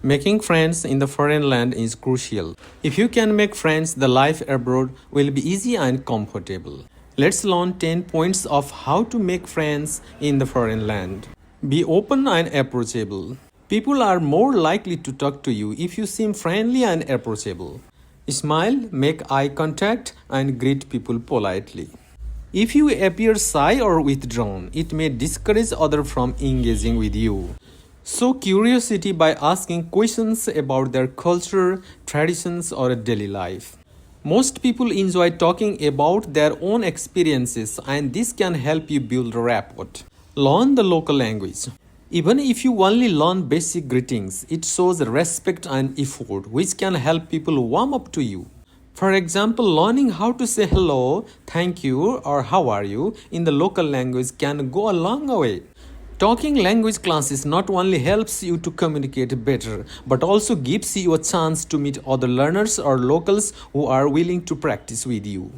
Making friends in the foreign land is crucial. If you can make friends, the life abroad will be easy and comfortable. Let's learn 10 points of how to make friends in the foreign land. Be open and approachable. People are more likely to talk to you if you seem friendly and approachable. Smile, make eye contact, and greet people politely. If you appear shy or withdrawn, it may discourage others from engaging with you. Show curiosity by asking questions about their culture, traditions, or daily life. Most people enjoy talking about their own experiences, and this can help you build rapport. Learn the local language. Even if you only learn basic greetings, it shows respect and effort, which can help people warm up to you. For example, learning how to say hello, thank you, or how are you in the local language can go a long way. Talking language classes not only helps you to communicate better, but also gives you a chance to meet other learners or locals who are willing to practice with you.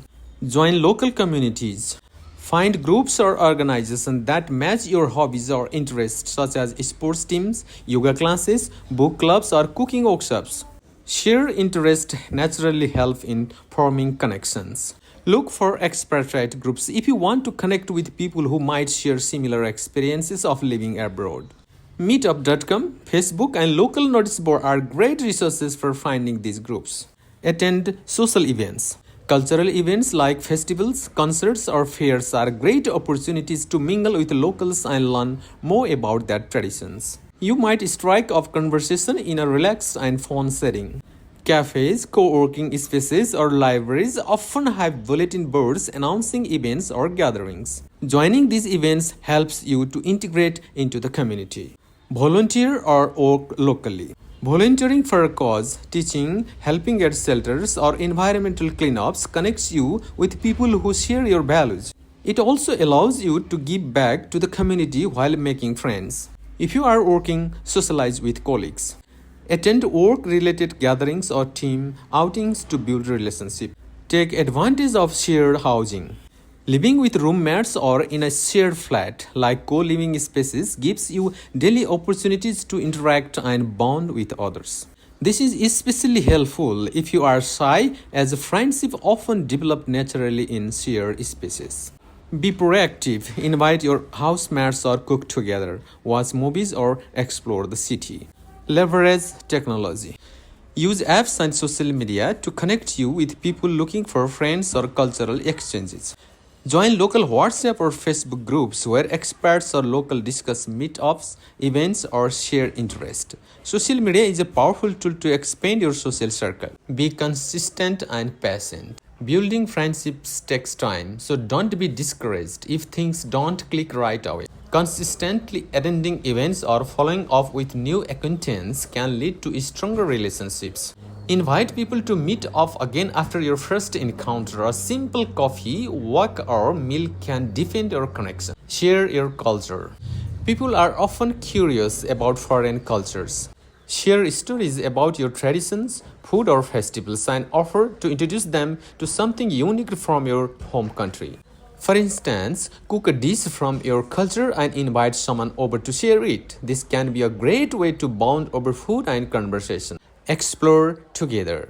Join local communities. Find groups or organizations that match your hobbies or interests, such as sports teams, yoga classes, book clubs, or cooking workshops. Share interest naturally help in forming connections. Look for expatriate groups if you want to connect with people who might share similar experiences of living abroad. Meetup.com, Facebook, and local notice board are great resources for finding these groups. Attend social events. Cultural events like festivals, concerts, or fairs are great opportunities to mingle with locals and learn more about their traditions. You might strike up conversation in a relaxed and fun setting. Cafes, co-working spaces, or libraries often have bulletin boards announcing events or gatherings. Joining these events helps you to integrate into the community. Volunteer or work locally. Volunteering for a cause, teaching, helping at shelters, or environmental cleanups connects you with people who share your values. It also allows you to give back to the community while making friends. If you are working, socialize with colleagues. Attend work-related gatherings or team outings to build relationships. Take advantage of shared housing. Living with roommates or in a shared flat, like co-living spaces, gives you daily opportunities to interact and bond with others. This is especially helpful if you are shy, as friendships often develop naturally in shared spaces. Be proactive. Invite your housemates or cook together, watch movies, or explore the city. Leverage technology. Use apps and social media to connect you with people looking for friends or cultural exchanges. Join local WhatsApp or Facebook groups where experts or local discuss meetups, events, or share interest. Social media is a powerful tool to expand your social circle. Be consistent and patient. Building friendships takes time, so don't be discouraged if things don't click right away. Consistently attending events or following up with new acquaintances can lead to stronger relationships. Invite people to meet up again after your first encounter. A simple coffee, walk, or meal can deepen your connection. Share your culture. People are often curious about foreign cultures. Share stories about your traditions, food, or festivals, and offer to introduce them to something unique from your home country. For instance, cook a dish from your culture and invite someone over to share it. This can be a great way to bond over food and conversation. Explore together.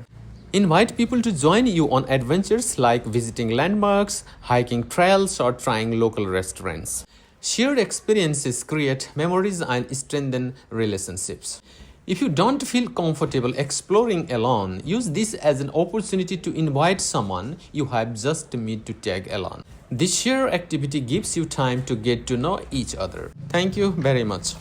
Invite people to join you on adventures like visiting landmarks, hiking trails, or trying local restaurants. Shared experiences create memories and strengthen relationships. If you don't feel comfortable exploring alone, use this as an opportunity to invite someone you have just met to tag along. This shared activity gives you time to get to know each other. Thank you very much.